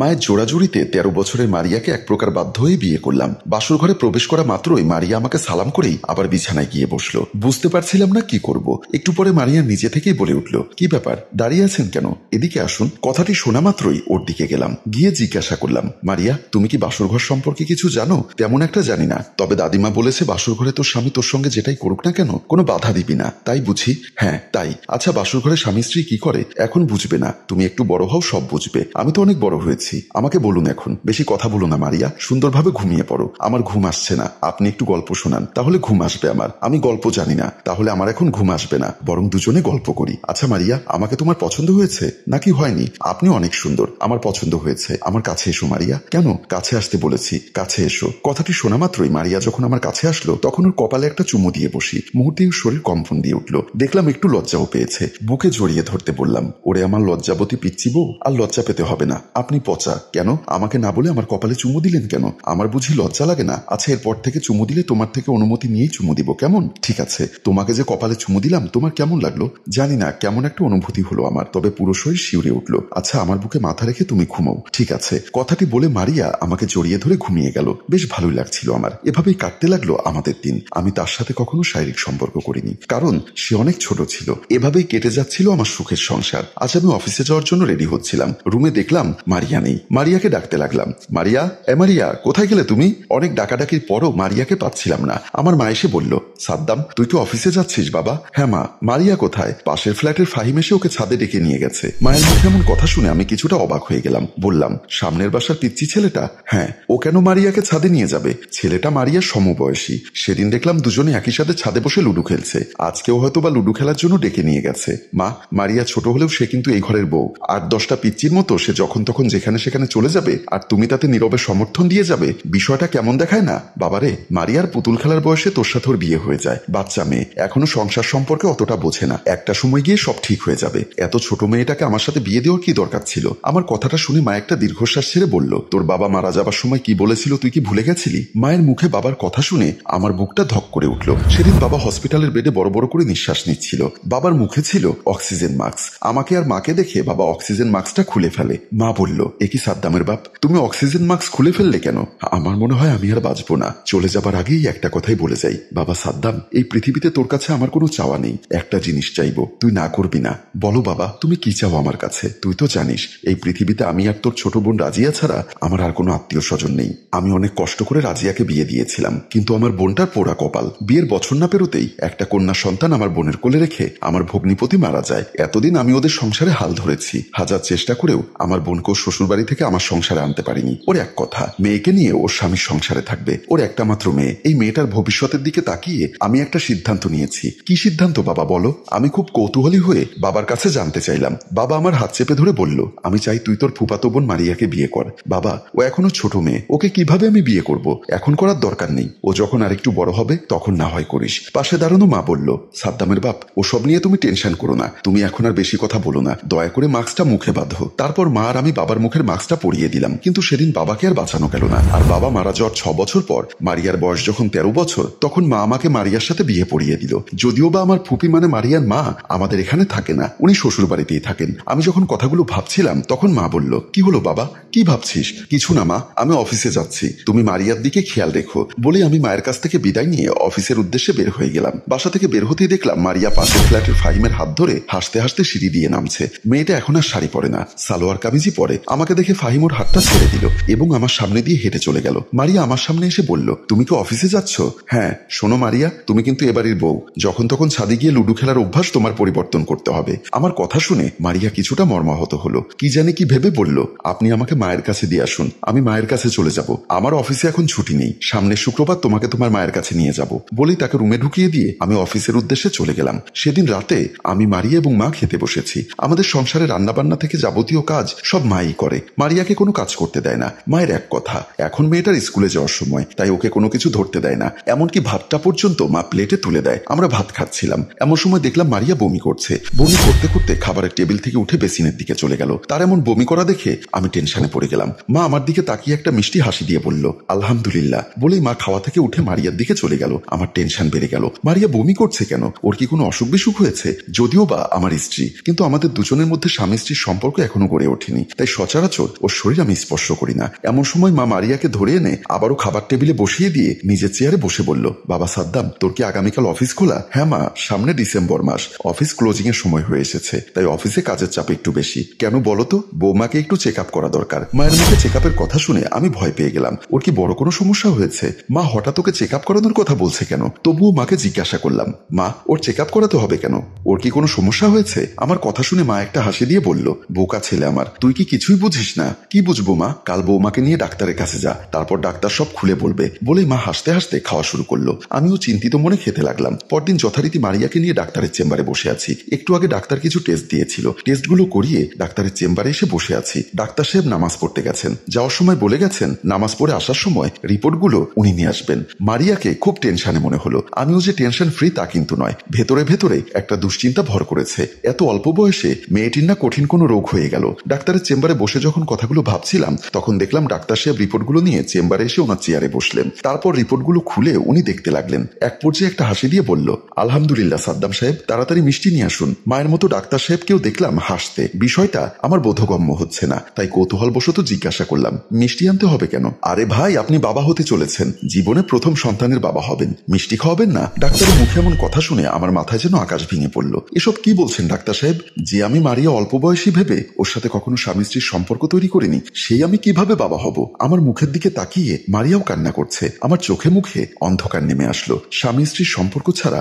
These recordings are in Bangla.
মায়ের জোড়াজুড়িতে 13 বছরের মারিয়াকে এক প্রকার বাধ্য হয়ে বিয়ে করলাম। বাসর ঘরে প্রবেশ করা মাত্রই মারিয়া আমাকে সালাম করেই আবার বিছানায় গিয়ে বসলো। বুঝতে পারছিলাম না কি করব। একটু পরে মারিয়া নিজে থেকেই বলে উঠল, কি ব্যাপার, দাঁড়িয়ে আছেন কেন, এদিকে আসুন। কথাটি শোনা মাত্রই ওর দিকে গেলাম, গিয়ে জিজ্ঞাসা করলাম, মারিয়া তুমি কি বাসর ঘর সম্পর্কে কিছু জানো? তেমন একটা জানি না, তবে দাদিমা বলেছে বাসর ঘরে তোর স্বামী তোর সঙ্গে যেটাই করুক না কেন কোনো বাধা দিবি না, তাই বুঝি? হ্যাঁ তাই। আচ্ছা বাসর ঘরে স্বামী স্ত্রী কি করে এখন বুঝবে না, তুমি একটু বড় হও সব বুঝবে। আমি তো অনেক বড় হয়েছি, আমাকে বলুন এখন। বেশি কথা বলো না মারিয়া, সুন্দরভাবে ঘুমিয়ে পড়ো। আমার ঘুম আসছে না, আপনি একটু গল্প শোনান, তাহলে ঘুম আসবে আমার। আমি গল্প জানি না, তাহলে আমার এখন ঘুম আসবে না, বরং দুজনে গল্প করি। আচ্ছা মারিয়া, আমাকে তোমার পছন্দ হয়েছে নাকি হয়নি? আপনি অনেক সুন্দর, আমার পছন্দ হয়েছে। আমার কাছে এসো মারিয়া। কেন? কাছে আসতে বলেছি, কাছে এসো। কথাটি শোনা মাত্রই মারিয়া যখন আমার কাছে আসলো তখন ওর কপালে একটা চুমু দিয়ে বসি। মুহূর্তেই শরীর কম্পন দিয়ে উঠলো। দেখলাম একটু লজ্জাও পেয়েছে। বুকে জড়িয়ে ধরতে বললাম, ওরে আমার লজ্জাবতী পিচ্ছি বউ, আর লজ্জা পেতে হবে না। আপনি পচা। কেন? আমাকে না বলে আমার কপালে চুমু দিলেন কেন? আমার বুঝি লজ্জা লাগে না? আচ্ছা এরপর থেকে চুমু দিলে তোমার থেকে অনুমতি নিয়েই চুমু দিব, কেমন? ঠিক আছে। তোমাকে যে কপালে চুমু দিলাম তোমার কেমন লাগলো জানি না, কেমন একটা অনুভূতি হলো আমার, তবে পুরো শরীর শিউরে উঠলো। আচ্ছা আমার বুকে মাথা রেখে তুমি ঘুমাও, ঠিক আছে? কথাটি বলে মারিয়া আমাকে জড়িয়ে ধরে ঘুমিয়ে গেল। বেশ ভালোই লাগছিল আমার। এভাবেই কাটতে লাগলো আমাদের দিন। আমি তার সাথে কখনো শারীরিক সম্পর্ক করিনি, কারণ সে অনেক ছোট ছিল। এভাবেই কেটে যাচ্ছিল আমার সুখের সংসার। আজ আমি অফিসে যাওয়ার জন্য রেডি হচ্ছিলাম, রুমে দেখলাম মারিয়া নেই। মারিয়াকে ডাকতে লাগলাম, মারিয়া, এ মারিয়া, কোথায় গেলে তুমি? অনেক ডাকাডাকির পরও মারিয়াকে পাচ্ছিলাম না। আমার মা এসে বলল, সাদ্দাম তুই কি অফিসে যাচ্ছিস বাবা? হ্যাঁ মা। মারিয়া কোথায়? পাশের ফ্ল্যাটের ফাহিম এসে ওকে ছাদে ডেকে নিয়ে গেছে। মায়ের মুখে এমন কথা শুনে আমি কিছুটা অবাক হয়ে গেলাম। বললাম, সামনের বাসার পিচ্চি ছেলেটা? হ্যাঁ। ও কেন মারিয়াকে ছাদে নিয়ে যাবে? ছেলেটা মারিয়ার সমবয়সী। সেদিন দেখলাম দুজনে একই সাথে ছাদে বসে লুডু খেলছে, আজকেও হয়তো বা লুডু খেলার জন্য ডেকে নিয়ে গেছে। মা, মারিয়া ছোট হলেও সে কিন্তু এই ঘরের বউ। 8-10টা পিচ্চির মতো সে যখন তখন যেখানে সেখানে চলে যাবে আর তুমি তাতে নীরবে সমর্থন দিয়ে যাবে, বিষয়টা কেমন দেখায় না? বাবারে, মারিয়ার পুতুল খেলার বয়সে তোর সাথে ওর বিয়ে হয়ে যায়। বাচ্চা মেয়ে, এখনো সংসার সম্পর্কে অতটা বোঝে না। একটা সময় গিয়ে সব ঠিক হয়ে যাবে। এত ছোট মেয়েটাকে আমার সাথে বিয়ে দেওয়ার কি দরকার ছিল? আমার কথাটা শুনে মা একটা দীর্ঘশ্বাস ছেড়ে বলল, তোর বাবা মারা যাবার সময় কি বলেছিল তুই কি ভুলে গেছিলি? মায়ের মুখে বাবার কথা শুনে আমার বুকটা ধক করে উঠল। সেদিন বাবা হসপিটালের বেডে বড় বড় করে নিঃশ্বাস নিচ্ছিল। বাবার মুখে ছিল অক্সিজেন মাস্ক। আমাকে আর মাকে দেখে বাবা অক্সিজেন মাস্কটা খুলে ফেলে। মা বলল, এ কি সাদ্দামের বাপ, তুমি অক্সিজেন মাস্ক খুলে ফেললে কেন? আমার মনে হয় আমি আর বাঁচবো না। চলে যাবার আগেই একটা কথাই বলে যাই, বাবা সাদ্দাম, এই পৃথিবীতে তোর কাছে আমার কোনো চাওয়া নেই। একটা জিনিস চাইবো, তুই না করবি না? বলো বাবা, তুমি কি চাও আমার কাছে? তুই তো জানিস এই পৃথিবীতে আমি আর তোর ছোট বোন রাজিয়া ছাড়া আমার আর কোনো আত্মীয় স্বজন নেই। আমি অনেক কষ্ট করে রাজিয়াকে বিয়ে দিয়েছিলাম, কিন্তু আমার বোনটার পোড়া কপাল। বিয়ের বছর না পেরোতেই একটা কন্যা সন্তান আমার বোনের কোলে রেখে আমার ভগ্নিপতি মারা যায়। এতদিন আমি ওদের সংসারে হাল ধরেছি, হাজার চেষ্টা করেও আমার বোনকে ওর শ্বশুর বাড়ি থেকে আমার সংসারে আনতে পারিনি। ওর এক কথা, মেয়েকে নিয়ে ওর স্বামীর সংসারে থাকবে। ওর একটা মাত্র মেয়ে। এই মেয়েটার ভবিষ্যতের দিকে তাকিয়ে আমি একটা সিদ্ধান্ত নিয়েছি। কি সিদ্ধান্ত বাবা বলো? আমি খুব কৌতূহলী হয়ে বাবার কাছে জানতে চাইলাম। বাবা আমার হাত চেপে ধরে বলল, আমি চাই তুই তোর ফুফাতো বোন মারিয়াকে বিয়ে কর। বাবা, ও এখনো ছোট মেয়ে, ওকে কিভাবে আমি বিয়ে করব? এখন করার দরকার নেই, ও যখন আরেকটু বড় হবে তখন না হয় করিস। পাশে দাঁড়ানো মা বলল, সাদ্দামের বাপ, ওসব নিয়ে তুমি টেনশন করো না। তুমি এখন আর বেশি কথা বলো না, দয়া করে মাস্কটা মুখে বাঁধো। তারপর মা আর আমি বাবার মুখের মাস্কটা পরিয়ে দিলাম। কিন্তু সেদিন বাবাকে আর বাঁচানো গেল না। আর বাবা মারা যাওয়ার 6 বছর পর মারিয়ার বয়স যখন 13 বছর, তখন মা আমাকে মারিয়ার সাথে বিয়ে পড়িয়ে দিল। যদিও বা আমার ফুপি মানে মারিয়ার মা আমাদের এখানে থাকে না, উনি শ্বশুর বাড়িতেই থাকেন। আমি যখন কথাগুলো ভাবছিলাম তখন মা বলল, কি হলো বাবা, কি ভাবছিস? কিছু না মা, আমি অফিসে যাচ্ছি, তুমি মারিয়ার দিকে খেয়াল রেখো। বলে আমি মায়ের কাছ থেকে বিদায় নিয়ে অফিসের উদ্দেশ্যে বের হয়ে গেলাম। বাসা থেকে বের হতেই দেখলাম মারিয়া পাশের ফ্ল্যাটের ফাহিমের হাত ধরে হাসতে হাসতে সিঁড়ি দিয়ে নামছে। মেয়েটা এখন আর শাড়ি পরে না, সালোয়ার কামিজই পরে। আমাকে দেখে ফাহিম ওর হাতটা ছেড়ে দিল এবং আমার সামনে দিয়ে হেঁটে চলে গেল। মারিয়া আমার সামনে এসে বলল, তুমি কি অফিসে যাচ্ছ? হ্যাঁ। শোনো মারিয়া, তুমি কিন্তু এবারের বউ, যখন তখন ছাদে গিয়ে লুডু খেলার অভ্যাস তোমার পরিবর্তন করতে হবে। আমার কথা শুনে মারিয়া কিছুটা মর্মাহত হলো। কি জানি কি ভেবে বলল, আপনি আমাকে মায়ের কাছে দিয়ে আসুন, আমি মায়ের কাছে চলে যাব। আমার অফিসে এখন ছুটি নেই, সামনের শুক্রবার তোমাকে তোমার মায়ের কাছে নিয়ে যাব। বলেই তাকে রুমে ঢুকিয়ে দিয়ে আমি অফিসের উদ্দেশ্যে চলে গেলাম। সেদিন রাতে আমি মারিয়া এবং মা খেতে বসেছি। আমাদের সংসারে রান্নাবান্না থেকে যাবতীয় কাজ সব মাই করে। মারিয়াকে কোনো কাজ করতে দেয় না। মায়ের এক কথা, এখন মেয়েটার স্কুলে যাওয়ার সময়, তাই ওকে কোনো কিছু ধরতে দেয় না। এমনকি ভাতটা পর্যন্ত পর্যন্ত মা প্লেটে তুলে দেয়। আমরা ভাত খাচ্ছিলাম, এমন সময় দেখলাম মারিয়া বমি করছে। বমি করতে করতে খাবারের টেবিল থেকে উঠে বেসিনের দিকে চলে গেল। তার এমন বমি করা দেখে আমি টেনশনে পড়ে গেলাম। মা আমার দিকে তাকিয়ে একটা মিষ্টি হাসি দিয়ে বলল, আলহামদুলিল্লাহ বলেই মা খাওয়া থেকে উঠে মারিয়ার দিকে চলে গেল। আমার টেনশন বেড়ে গেল। মারিয়া বমি করছে কেন? ওর কি কোনো অসুখ বিসুখ হয়েছে? যদিও বা আমার স্ত্রী, কিন্তু আমাদের দুজনের মধ্যে স্বামী স্ত্রীর সম্পর্ক এখনো গড়ে ওঠেনি, তাই সচরাচর ওর শরীর আমি স্পর্শ করি না। এমন সময় মা মারিয়াকে ধরে এনে আবারও খাবার টেবিলে বসিয়ে দিয়ে নিজের চেয়ারে বসে বলল, বাবা সাদ্দাম, তোর কি আগামীকাল অফিস খোলা? হ্যাঁ মা, সামনে ডিসেম্বর মাস, অফিস ক্লোজিং এর সময় হয়ে এসেছে, তাই অফিসে কাজের চাপ একটু বেশি। কেন বলো তো? বৌমাকে একটু চেক আপ করা দরকার। মায়ের মুখে চেক আপের কথা শুনে আমি ভয় পেয়ে গেলাম। ওর কি বড় কোনো সমস্যা হয়েছে? মা হঠাৎ ওকে চেক আপ করানোর কথা বলছে কেন? তবুও মাকে জিজ্ঞাসা করলাম, মা ওর চেক আপ করাতে হবে কেন? ওর কি কোনো সমস্যা হয়েছে? আমার কথা শুনে মা একটা হাসি দিয়ে বলল, বোকা ছেলে আমার, তুই কি কিছুই বুঝিস না? কি বুঝবো মা? কাল বৌমাকে নিয়ে ডাক্তারের কাছে যা, তারপর ডাক্তার সব খুলে বলবে। বলেই মা হাসতে হাসতে খাওয়া শুরু করলো। আমিও চিন্তিত মনে খেতে লাগলাম। পরদিন যথারীতি মারিয়াকে নিয়ে ডাক্তারের চেম্বারে বসে আছি। একটু আগে ডাক্তার কিছু টেস্ট দিয়েছিল, টেস্টগুলো করিয়ে ডাক্তারের চেম্বারে এসে বসে আছি। ডাক্তার সাহেব নামাজ পড়তে গেছেন, যাওয়ার সময় বলে গেছেন নামাজ পড়ে আসার সময় রিপোর্টগুলো উনি নিয়ে আসবেন। মারিয়াকে খুব টেনশনে মনে হলো। আমিও যে টেনশন ফ্রি তা কিন্তু নয়, ভেতরে ভেতরে একটা দুশ্চিন্তা ভর করেছে। এত অল্প বয়সে মেয়েটির না কঠিন কোনো রোগ হয়ে গেল। ডাক্তারের চেম্বারে বসে যখন কথাগুলো ভাবছিলাম, তখন দেখলাম ডাক্তার সাহেব রিপোর্টগুলো নিয়ে চেম্বারে এসে ওনার চেয়ারে বসলেন। তারপর রিপোর্টগুলো খুলে উনি দেখতে লাগলেন। এক পর্যায়ে একটা হাসি দিয়ে বলল, আলহামদুলিল্লাহ সাদ্দাম সাহেব, তাড়াতাড়ি মিষ্টি নিয়ে আসুন। মায়ের মতো ডাক্তার সাহেবকেও দেখলাম হাসতে। বিষয়টা আমার বোধগম্য হচ্ছে না, তাই কৌতূহলবশত জিজ্ঞাসা করলাম, মিষ্টি আনতে হবে কেন? আরে ভাই, আপনি বাবা হতে চলেছেন, জীবনে প্রথম সন্তানের বাবা হবেন, মিষ্টি খাওয়াবেন না? ডাক্তারের মুখে এমন কথা শুনে আমার মাথায় যেন আকাশ ভেঙে পড়ল। এসব কি বলছেন ডাক্তার সাহেব? যে আমি মারিয়া অল্প বয়সী ভেবে ওর সাথে কখনো স্বামী স্ত্রীর সম্পর্ক তৈরি করিনি, সেই আমি কিভাবে বাবা হব? আমার মুখের দিকে তাকিয়ে মারিয়াও কান্না করছে। আমার চোখে মুখে অন্ধকার নেমে আসলো। স্বামী স্ত্রীর সম্পর্ক ছাড়া,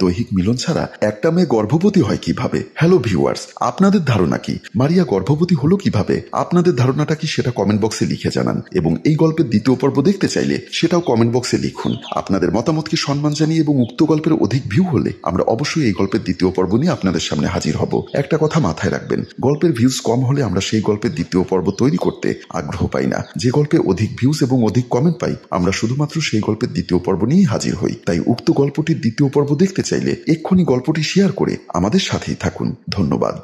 দৈহিক মিলন ছাড়া একটা মেয়ে গর্ভবতী হয় কিভাবে? হ্যালো ভিউয়ার্স, আপনাদের ধারণা কি? মারিয়া গর্ভবতী হলো কিভাবে? আপনাদের ধারণাটা কি সেটা কমেন্ট বক্সে লিখে জানান, এবং এই গল্পের দ্বিতীয় পর্ব দেখতে চাইলে সেটাও কমেন্ট বক্সে লিখুন। আপনাদের মতামতকে সম্মান জানিয়ে এবং উক্ত গল্পের অধিক ভিউ হলে আমরা অবশ্যই এই গল্পের দ্বিতীয় পর্ব নিয়ে আপনাদের সামনে হাজির হব। একটা কথা মাথায় রাখবেন, গল্পের ভিউজ কম হলে আমরা সেই গল্পের দ্বিতীয় পর্ব তৈরি করতে আগ্রহ পাই না। যে গল্পে অধিক ভিউজ এবং অধিক কমেন্ট পাই, আমরা শুধুমাত্র সেই গল্পের দ্বিতীয় পর্ব নিয়েই হাজির হই। তাই উক্ত গল্পটির দ্বিতীয় পর্ব দেখতে চাইলে এক্ষুনি গল্পটি শেয়ার করে আমাদের সাথেই থাকুন। ধন্যবাদ।